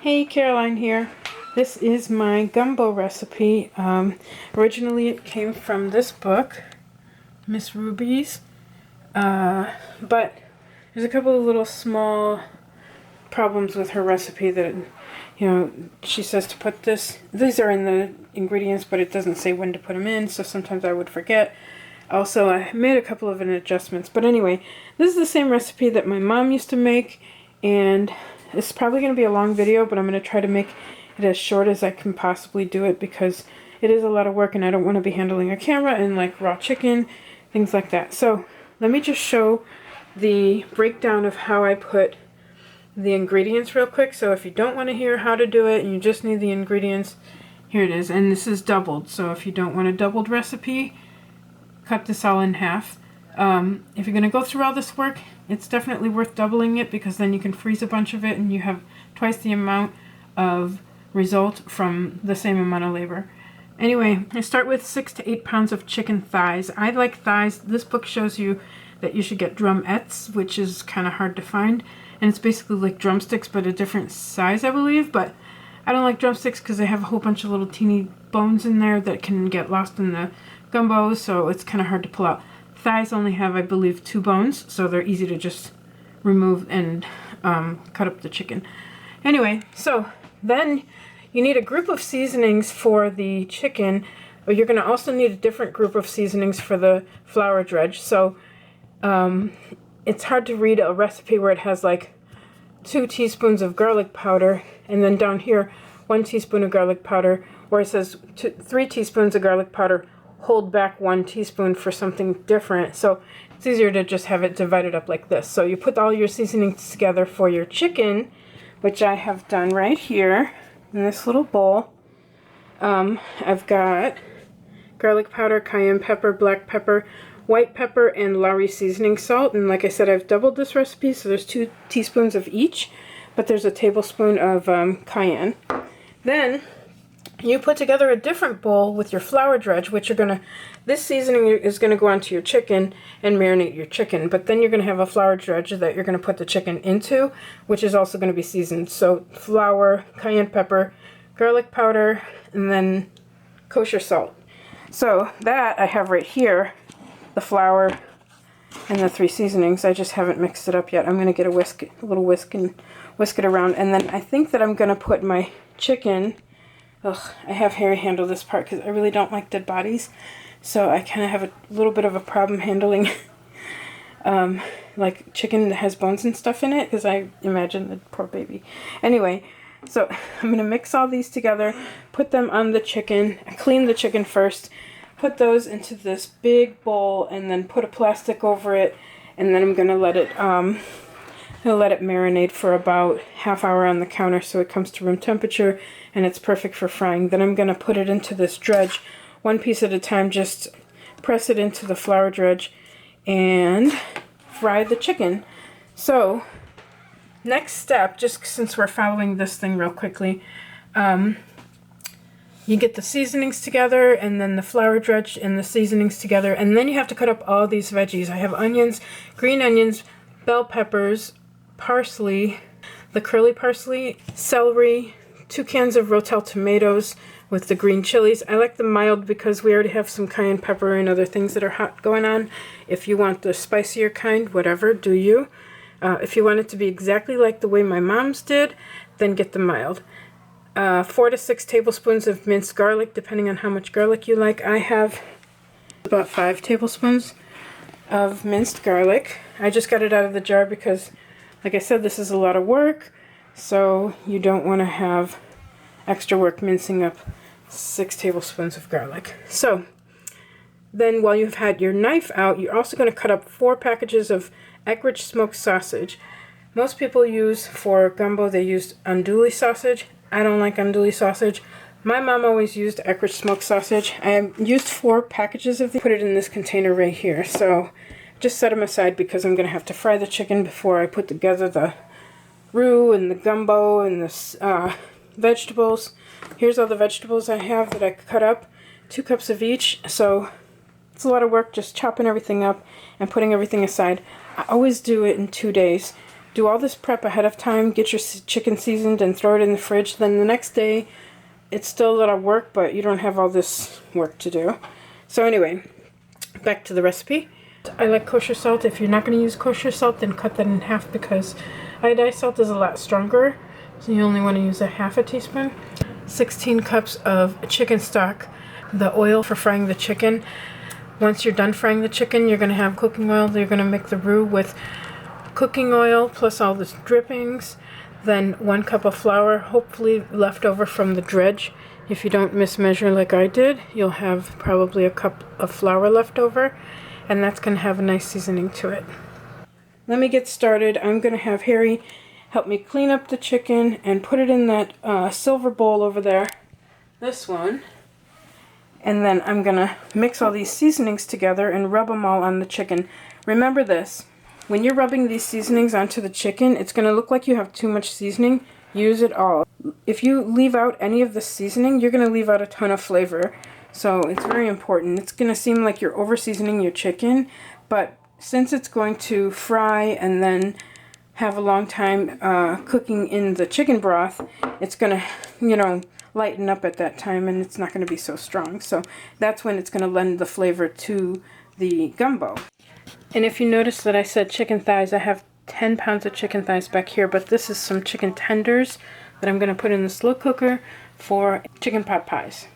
Hey, Caroline here. This is my gumbo recipe. Originally it came from this book, Miss Ruby's, but there's a couple of little small problems with her recipe that, she says to put these are in the ingredients, but it doesn't say when to put them in, so sometimes I would forget. Also, I made a couple of adjustments, but anyway, this is the same recipe that my mom used to make, and it's probably going to be a long video, but I'm going to try to make it as short as I can possibly do it because it is a lot of work and I don't want to be handling a camera and like raw chicken, things like that. So let me just show the breakdown of how I put the ingredients real quick. So if you don't want to hear how to do it and you just need the ingredients, here it is. And this is doubled. So if you don't want a doubled recipe, cut this all in half. If you're going to go through all this work, it's definitely worth doubling it because then you can freeze a bunch of it and you have twice the amount of result from the same amount of labor. Anyway, I start with 6 to 8 pounds of chicken thighs. I like thighs. This book shows you that you should get drumettes, which is kind of hard to find. And it's basically like drumsticks, but a different size, I believe. But I don't like drumsticks because they have a whole bunch of little teeny bones in there that can get lost in the gumbo, so it's kind of hard to pull out. Thighs only have, I believe, 2 bones, so they're easy to just remove and cut up the chicken. Anyway, so then you need a group of seasonings for the chicken, but you're going to also need a different group of seasonings for the flour dredge. So it's hard to read a recipe where it has like 2 teaspoons of garlic powder, and then down here 1 teaspoon of garlic powder, where it says 3 teaspoons of garlic powder, hold back 1 teaspoon for something different. So it's easier to just have it divided up like this. So you put all your seasonings together for your chicken, which I have done right here in this little bowl. I've got garlic powder, cayenne pepper, black pepper, white pepper, and Lawry seasoning salt. And like I said, I've doubled this recipe, so there's 2 teaspoons of each, but there's a tablespoon of cayenne. Then you put together a different bowl with your flour dredge, which this seasoning is going to go onto your chicken and marinate your chicken, but then you're going to have a flour dredge that you're going to put the chicken into, which is also going to be seasoned. So flour, cayenne pepper, garlic powder, and then kosher salt. So that I have right here, the flour and the 3 seasonings. I just haven't mixed it up yet. I'm going to get a little whisk and whisk it around, and then I think that I'm going to put my chicken. I have Harry handle this part because I really don't like dead bodies, so I kind of have a little bit of a problem handling like chicken that has bones and stuff in it, because I imagine the poor baby. Anyway, so I'm going to mix all these together, put them on the chicken, clean the chicken first, put those into this big bowl, and then put a plastic over it, and then I'm going to let it marinate for about half hour on the counter so it comes to room temperature and it's perfect for frying. Then I'm going to put it into this dredge, 1 piece at a time, just press it into the flour dredge and fry the chicken. So next step, just since we're following this thing real quickly, you get the seasonings together and then the flour dredge and the seasonings together, and then you have to cut up all these veggies. I have onions, green onions, bell peppers, parsley, the curly parsley, celery, 2 cans of Rotel tomatoes with the green chilies. I like them mild because we already have some cayenne pepper and other things that are hot going on. If you want the spicier kind, whatever, do you. If you want it to be exactly like the way my mom's did, then get the mild. 4 to 6 tablespoons of minced garlic, depending on how much garlic you like. I have about 5 tablespoons of minced garlic. I just got it out of the jar because, like I said, this is a lot of work, so you don't want to have extra work mincing up 6 tablespoons of garlic. So then while you've had your knife out, you're also going to cut up 4 packages of Eckrich smoked sausage. Most people use, for gumbo, they use andouille sausage. I don't like andouille sausage. My mom always used Eckrich smoked sausage. I used 4 packages of these. Put it in this container right here. So just set them aside because I'm going to have to fry the chicken before I put together the roux and the gumbo and the vegetables. Here's all the vegetables I have that I cut up, 2 cups of each. So it's a lot of work just chopping everything up and putting everything aside. I always do it in 2 days. do all this prep ahead of time, get your chicken seasoned and throw it in the fridge. Then the next day, it's still a lot of work, but you don't have all this work to do. So anyway, back to the recipe. I like kosher salt. If you're not going to use kosher salt, then cut that in half because iodized salt is a lot stronger. So you only want to use a half a teaspoon. 16 cups of chicken stock. The oil for frying the chicken. Once you're done frying the chicken, you're going to have cooking oil. You're going to make the roux with cooking oil plus all the drippings. Then 1 cup of flour, hopefully left over from the dredge. If you don't mismeasure like I did, you'll have probably a cup of flour left over, and that's going to have a nice seasoning to it. Let me get started. I'm going to have Harry help me clean up the chicken and put it in that silver bowl over there, this one. And then I'm going to mix all these seasonings together and rub them all on the chicken. Remember this. When you're rubbing these seasonings onto the chicken, it's going to look like you have too much seasoning. Use it all. If you leave out any of the seasoning, you're going to leave out a ton of flavor. So it's very important. It's going to seem like you're over seasoning your chicken, but since it's going to fry and then have a long time cooking in the chicken broth, it's going to, lighten up at that time, and it's not going to be so strong. So that's when it's going to lend the flavor to the gumbo. And if you notice that I said chicken thighs, I have 10 pounds of chicken thighs back here, but this is some chicken tenders that I'm going to put in the slow cooker for chicken pot pies.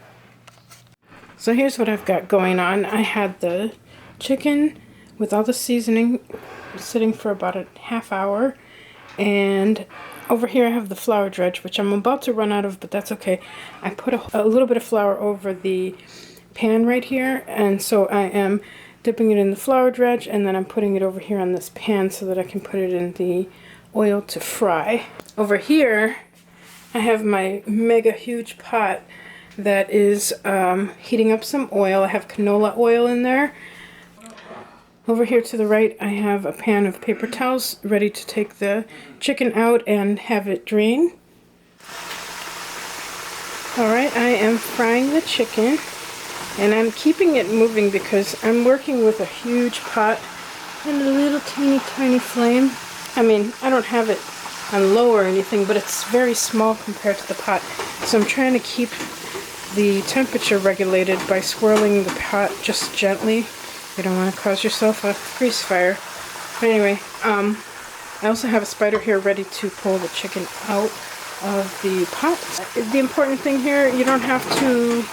So here's what I've got going on. I had the chicken with all the seasoning sitting for about a half hour, and over here I have the flour dredge, which I'm about to run out of, but that's okay. I put a little bit of flour over the pan right here, and so I am dipping it in the flour dredge, and then I'm putting it over here on this pan so that I can put it in the oil to fry. Over here, I have my mega huge pot that is heating up some oil. I have canola oil in there. Over here to the right, I have a pan of paper towels ready to take the chicken out and have it drain. Alright, I am frying the chicken. And I'm keeping it moving because I'm working with a huge pot and a little teeny tiny flame. I mean, I don't have it on low or anything, but it's very small compared to the pot. So I'm trying to keep the temperature regulated by swirling the pot just gently. You don't want to cause yourself a grease fire. But anyway, I also have a spider here ready to pull the chicken out of the pot. The important thing here, you don't have to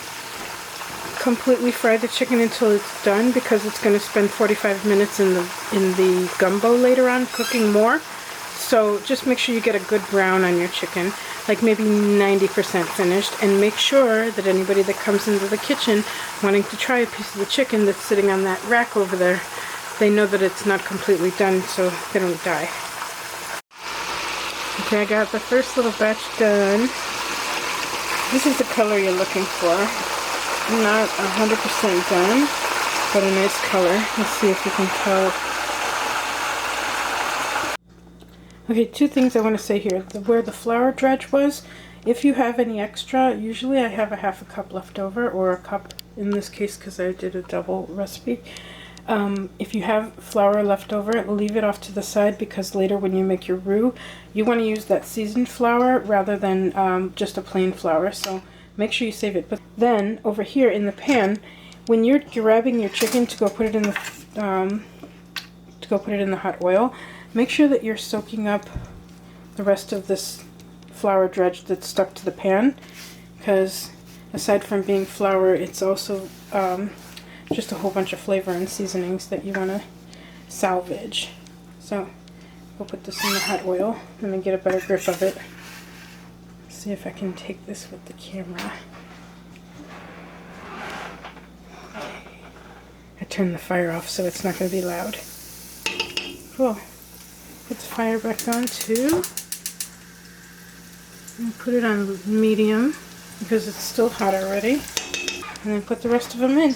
completely fry the chicken until it's done because it's going to spend 45 minutes in the gumbo later on cooking more. So just make sure you get a good brown on your chicken, like maybe 90% finished, and make sure that anybody that comes into the kitchen wanting to try a piece of the chicken that's sitting on that rack over there, they know that it's not completely done so they don't die. Okay, I got the first little batch done. This is the color you're looking for. Not 100% done, but a nice color. Let's see if you can tell. Okay, two things I want to say here. Where the flour dredge was, if you have any extra, usually I have a half a cup left over, or a cup in this case because I did a double recipe. If you have flour left over, leave it off to the side because later when you make your roux, you want to use that seasoned flour rather than just a plain flour. So make sure you save it. But then over here in the pan, when you're grabbing your chicken to go put it in the hot oil, make sure that you're soaking up the rest of this flour dredge that's stuck to the pan, because aside from being flour, it's also just a whole bunch of flavor and seasonings that you want to salvage. So we'll put this in the hot oil. Let me get a better grip of it. See if I can take this with the camera. I turned the fire off so it's not going to be loud. Cool. Put the fire back on too. And put it on medium because it's still hot already. And then put the rest of them in.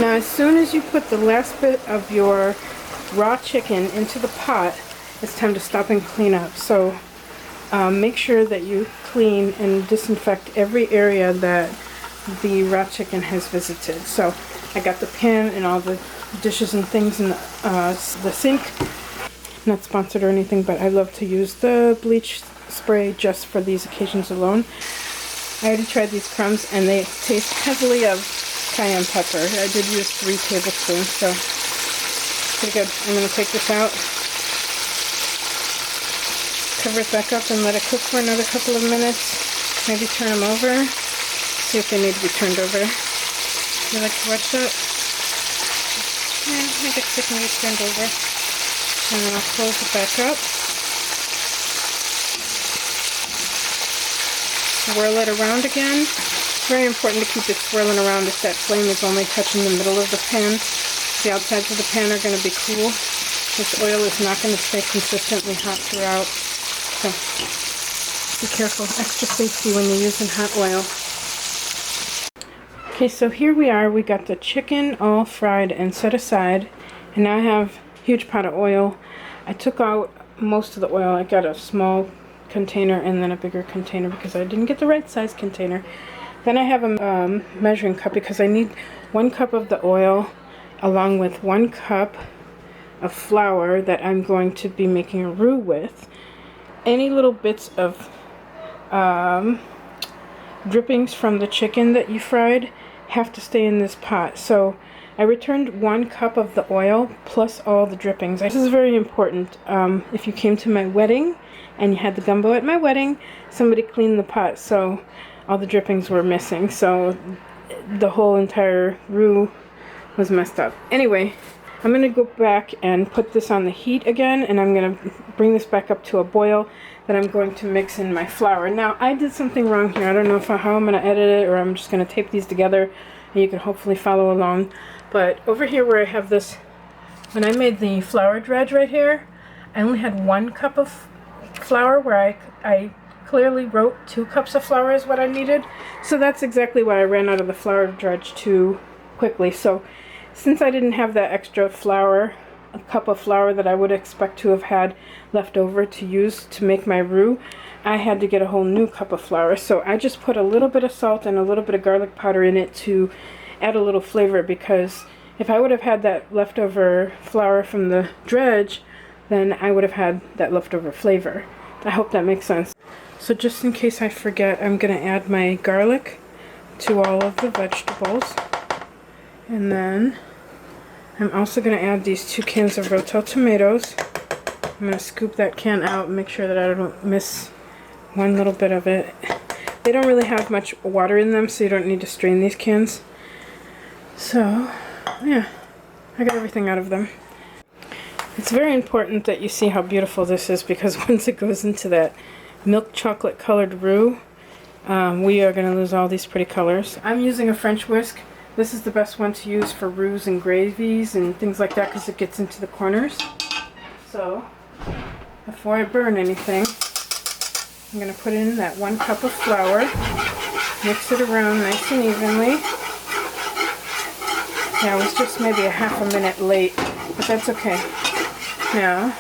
Now as soon as you put the last bit of your raw chicken into the pot, it's time to stop and clean up. So make sure that you clean and disinfect every area that the raw chicken has visited. So I got the pan and all the dishes and things in the sink. Not sponsored or anything, but I love to use the bleach spray just for these occasions alone. I already tried these crumbs and they taste heavily of cayenne pepper. I did use 3 tablespoons, so pretty good. I'm going to take this out, cover it back up and let it cook for another couple of minutes. Maybe turn them over, see if they need to be turned over. You like to watch that? Yeah, I think it's need to be turned over. And then I'll close it back up. Swirl it around again. It's very important to keep it swirling around if that flame is only touching the middle of the pan. The outsides of the pan are going to be cool. This oil is not going to stay consistently hot throughout. So be careful. Extra safety when you're using hot oil. Okay, so here we are. We got the chicken all fried and set aside. And now I have a huge pot of oil. I took out most of the oil. I got a small container and then a bigger container because I didn't get the right size container. Then I have a measuring cup because I need 1 cup of the oil along with 1 cup of flour that I'm going to be making a roux with. Any little bits of drippings from the chicken that you fried have to stay in this pot. So I returned 1 cup of the oil plus all the drippings. This is very important. If you came to my wedding and you had the gumbo at my wedding, somebody cleaned the pot, so all the drippings were missing. So the whole entire roux was messed up. Anyway, I'm going to go back and put this on the heat again, and I'm going to bring this back up to a boil that I'm going to mix in my flour. Now, I did something wrong here. I don't know how I'm going to edit it, or I'm just going to tape these together, and you can hopefully follow along. But over here where I have this, when I made the flour dredge right here, I only had 1 cup of flour where I clearly wrote 2 cups of flour is what I needed. So that's exactly why I ran out of the flour dredge too quickly. So since I didn't have that extra flour, a cup of flour that I would expect to have had left over to use to make my roux, I had to get a whole new cup of flour. So I just put a little bit of salt and a little bit of garlic powder in it to add a little flavor, because if I would have had that leftover flour from the dredge, then I would have had that leftover flavor. I hope that makes sense. So just in case I forget, I'm going to add my garlic to all of the vegetables. And then I'm also going to add these 2 cans of Rotel tomatoes. I'm going to scoop that can out and make sure that I don't miss one little bit of it. They don't really have much water in them, so you don't need to strain these cans. So, yeah, I got everything out of them. It's very important that you see how beautiful this is, because once it goes into that milk chocolate colored roux, we are going to lose all these pretty colors. I'm using a French whisk. This is the best one to use for roux and gravies and things like that, because it gets into the corners. So, before I burn anything, I'm going to put in that 1 cup of flour, mix it around nice and evenly. Yeah, I was just maybe a half a minute late, but that's okay. Now,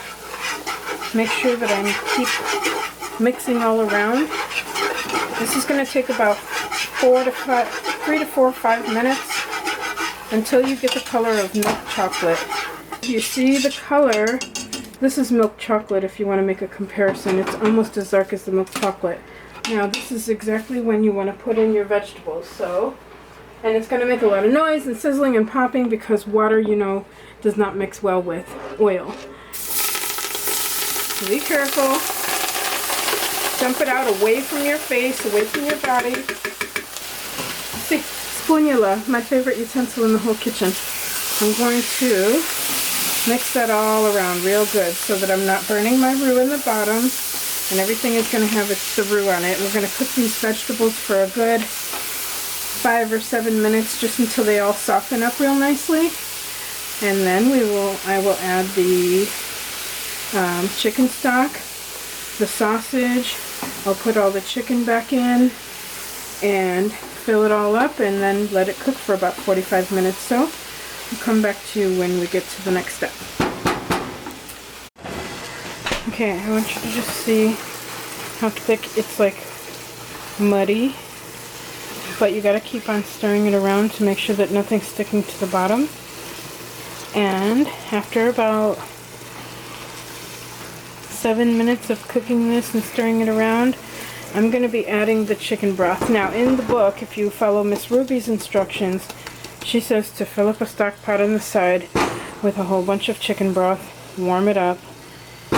make sure that I keep mixing all around. This is going to take about 3 to 4 or 5 minutes until you get the color of milk chocolate. You see the color, this is milk chocolate if you want to make a comparison. It's almost as dark as the milk chocolate. Now this is exactly when you want to put in your vegetables. So, and it's going to make a lot of noise and sizzling and popping because water, you know, does not mix well with oil. Be careful. Dump it out away from your face, away from your body. See, spatula, my favorite utensil in the whole kitchen. I'm going to mix that all around real good so that I'm not burning my roux in the bottom, and everything is going to have the roux on it. We're going to cook these vegetables for a good 5 or 7 minutes, just until they all soften up real nicely. And then I will add the chicken stock, the sausage. I'll put all the chicken back in and fill it all up, and then let it cook for about 45 minutes. So I'll come back to you when we get to the next step. Okay, I want you to just see how thick it's, like muddy, but you gotta keep on stirring it around to make sure that nothing's sticking to the bottom. And after about 7 minutes of cooking this and stirring it around, I'm going to be adding the chicken broth. Now in the book, if you follow Miss Ruby's instructions, she says to fill up a stock pot on the side with a whole bunch of chicken broth, warm it up,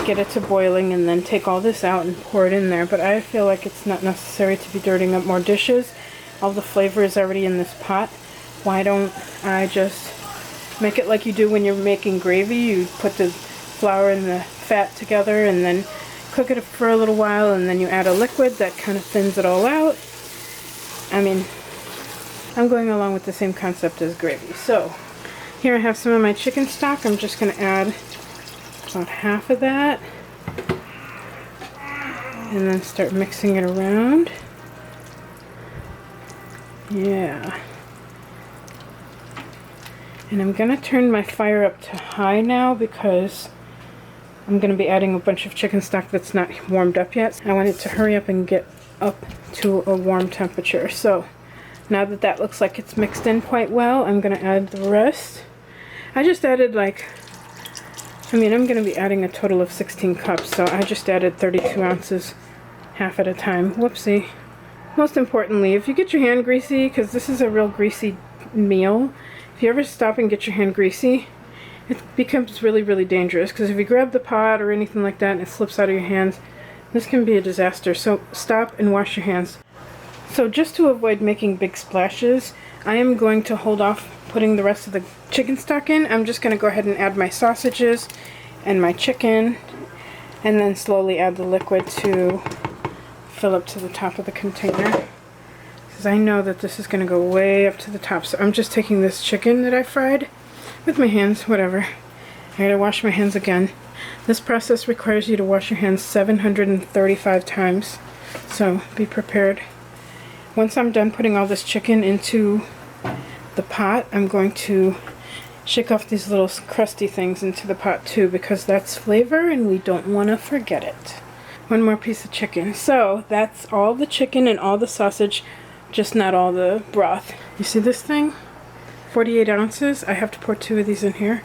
get it to boiling, and then take all this out and pour it in there. But I feel like it's not necessary to be dirtying up more dishes. All the flavor is already in this pot. Why don't I just make it like you do when you're making gravy? You put the flour and the fat together and then cook it for a little while, and then you add a liquid that kind of thins it all out. I mean, I'm going along with the same concept as gravy. So here I have some of my chicken stock. I'm just going to add about half of that and then start mixing it around. Yeah. And I'm going to turn my fire up to high now because I'm going to be adding a bunch of chicken stock that's not warmed up yet. I want it to hurry up and get up to a warm temperature. So now that that looks like it's mixed in quite well, I'm going to add the rest. I just added I'm going to be adding a total of 16 cups, so I just added 32 ounces, half at a time. Whoopsie. Most importantly, if you get your hand greasy, because this is a real greasy meal, if you ever stop and get your hand greasy, it becomes really, really dangerous, because if you grab the pot or anything like that and it slips out of your hands, this can be a disaster. So stop and wash your hands. So just to avoid making big splashes, I am going to hold off putting the rest of the chicken stock in. I'm just going to go ahead and add my sausages and my chicken, and then slowly add the liquid to fill up to the top of the container, because I know that this is going to go way up to the top. So I'm just taking this chicken that I fried with my hands, whatever. I gotta wash my hands again. This process requires you to wash your hands 735 times, so be prepared. Once I'm done putting all this chicken into the pot, I'm going to shake off these little crusty things into the pot too, because that's flavor and we don't want to forget it. One more piece of chicken. So that's all the chicken and all the sausage, just not all the broth. You see this thing? 48 ounces. I have to pour 2 of these in here.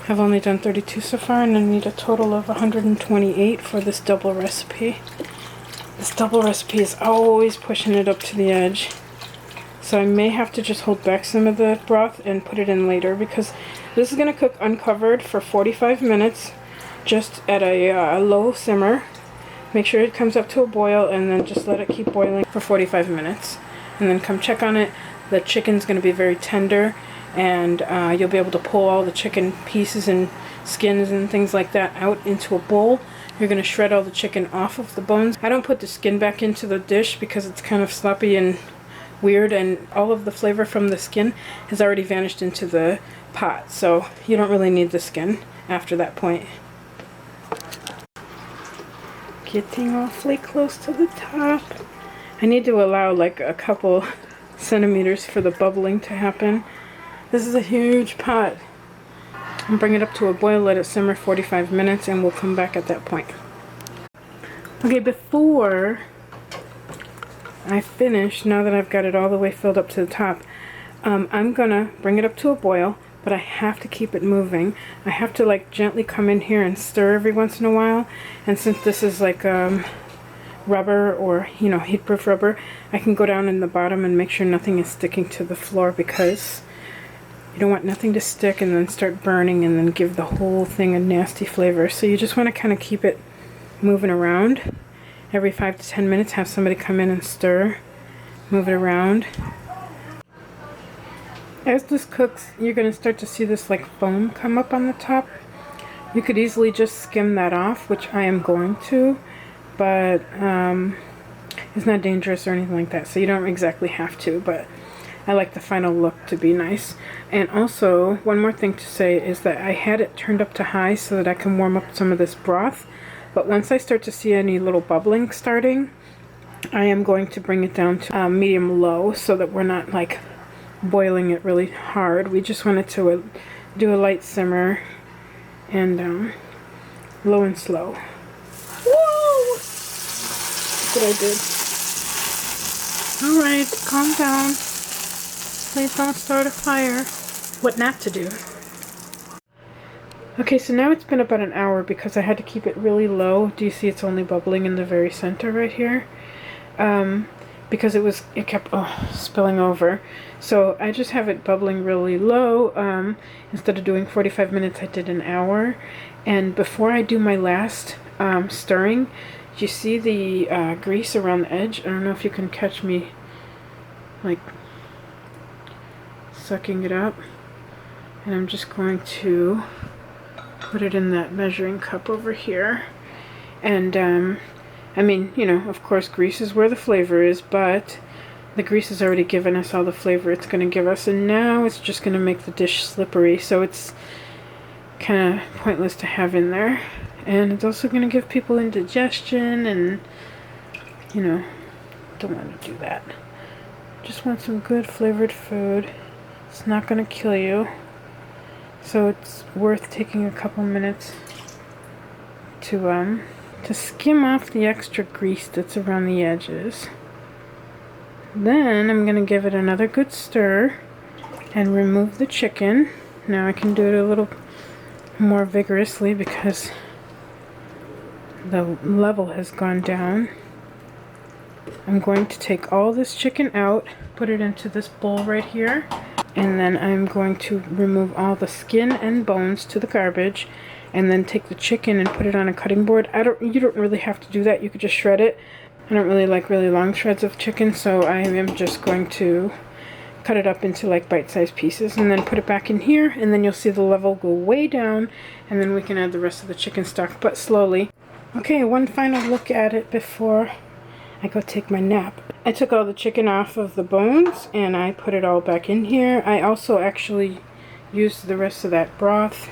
I've only done 32 so far, and I need a total of 128 for this double recipe. This double recipe is always pushing it up to the edge. So I may have to just hold back some of the broth and put it in later, because this is going to cook uncovered for 45 minutes, just at a low simmer. Make sure it comes up to a boil, and then just let it keep boiling for 45 minutes. And then come check on it. The chicken's going to be very tender, and you'll be able to pull all the chicken pieces and skins and things like that out into a bowl. You're going to shred all the chicken off of the bones. I don't put the skin back into the dish because it's kind of sloppy and weird, and all of the flavor from the skin has already vanished into the pot, so you don't really need the skin after that point. Getting awfully close to the top. I need to allow like a couple centimeters for the bubbling to happen. This is a huge pot. And bring it up to a boil, let it simmer 45 minutes, and we'll come back at that point. Okay, before I finish, now that I've got it all the way filled up to the top, I'm gonna bring it up to a boil, but I have to keep it moving. I have to like gently come in here and stir every once in a while, and since this is like rubber, or heat-proof rubber, I can go down in the bottom and make sure nothing is sticking to the floor, because you don't want nothing to stick and then start burning and then give the whole thing a nasty flavor. So you just want to kind of keep it moving around. Every 5 to 10 minutes, have somebody come in and stir, move it around. As this cooks, you're going to start to see this like foam come up on the top. You could easily just skim that off, which I am going to, but it's not dangerous or anything like that, so you don't exactly have to, but I like the final look to be nice. And also, one more thing to say is that I had it turned up to high so that I can warm up some of this broth, but once I start to see any little bubbling starting, I am going to bring it down to medium-low, so that we're not like boiling it really hard. We just want it to do a light simmer, and low and slow. Whoa! That's what I did. Alright, calm down. Please don't start a fire. What not to do. Okay, so now it's been about an hour because I had to keep it really low. Do you see it's only bubbling in the very center right here? Because it kept spilling over. So I just have it bubbling really low. Instead of doing 45 minutes, I did an hour. And before I do my last stirring, do you see the grease around the edge? I don't know if you can catch me like sucking it up. And I'm just going to put it in that measuring cup over here. And I mean, you know, of course grease is where the flavor is, but the grease has already given us all the flavor it's going to give us, and now it's just going to make the dish slippery, so it's kind of pointless to have in there. And it's also going to give people indigestion, and, you know, don't want to do that. Just want some good flavored food. It's not going to kill you, so it's worth taking a couple minutes to skim off the extra grease that's around the edges. Then I'm going to give it another good stir and remove the chicken. Now I can do it a little more vigorously because the level has gone down. I'm going to take all this chicken out, put it into this bowl right here, and then I'm going to remove all the skin and bones to the garbage, and then take the chicken and put it on a cutting board. You don't really have to do that. You could just shred it. I don't really like really long shreds of chicken, so I am just going to cut it up into like bite-sized pieces and then put it back in here, and then you'll see the level go way down, and then we can add the rest of the chicken stock, but slowly. Okay, one final look at it before I go take my nap. I took all the chicken off of the bones and I put it all back in here. I also actually used the rest of that broth,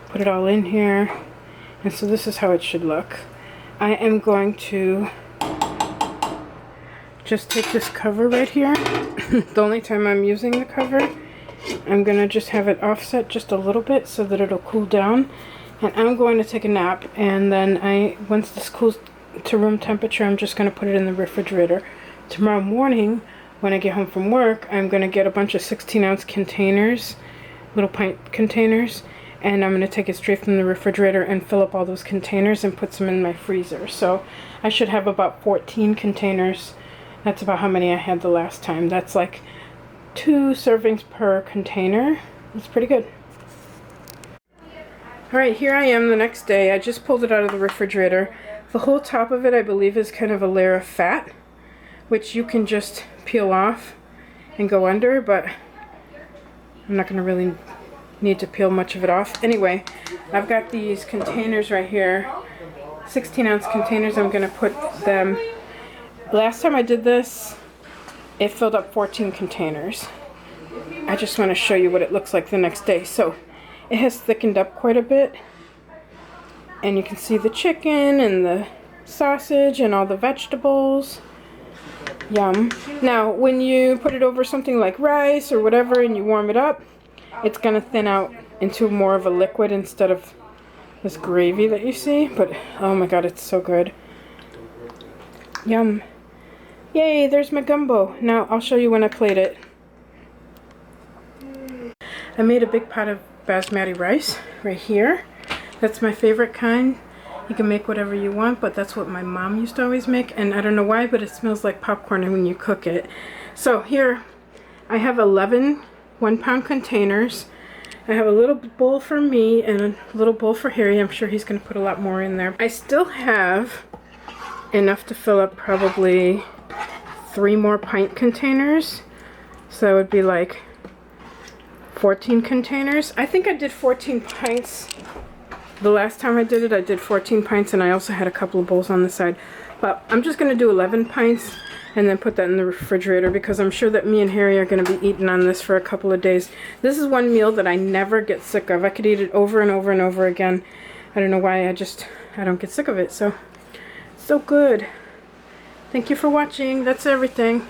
put it all in here, and so this is how it should look. I am going to just take this cover right here. The only time I'm using the cover, I'm going to just have it offset just a little bit so that it'll cool down. And I'm going to take a nap, and then once this cools to room temperature, I'm just going to put it in the refrigerator. Tomorrow morning, when I get home from work, I'm going to get a bunch of 16-ounce containers, little pint containers, and I'm going to take it straight from the refrigerator and fill up all those containers and put some in my freezer. So I should have about 14 containers. That's about how many I had the last time. That's like 2 servings per container. That's pretty good. Alright, here I am the next day. I just pulled it out of the refrigerator. The whole top of it, I believe, is kind of a layer of fat, which you can just peel off and go under, but I'm not going to really need to peel much of it off. Anyway, I've got these containers right here, 16-ounce containers. I'm going to put them. Last time I did this, it filled up 14 containers. I just want to show you what it looks like the next day. So it has thickened up quite a bit, and you can see the chicken and the sausage and all the vegetables. Yum. Now when you put it over something like rice or whatever and you warm it up, it's going to thin out into more of a liquid instead of this gravy that you see. But oh my god, it's so good. Yum. Yay, there's my gumbo. Now I'll show you when I plate it. I made a big pot of basmati rice right here. That's my favorite kind. You can make whatever you want, but that's what my mom used to always make, and I don't know why, but it smells like popcorn when you cook it. So here I have 11 1-pound containers. I have a little bowl for me and a little bowl for Harry. I'm sure he's going to put a lot more in there. I still have enough to fill up probably 3 more pint containers, so that would be like 14 containers. I think I did 14 pints the last time I did it. I did 14 pints, and I also had a couple of bowls on the side, but I'm just going to do 11 pints and then put that in the refrigerator, because I'm sure that me and Harry are going to be eating on this for a couple of days. This is one meal that I never get sick of. I could eat it over and over and over again. I don't know why, I don't get sick of it. So good. Thank you for watching. That's everything.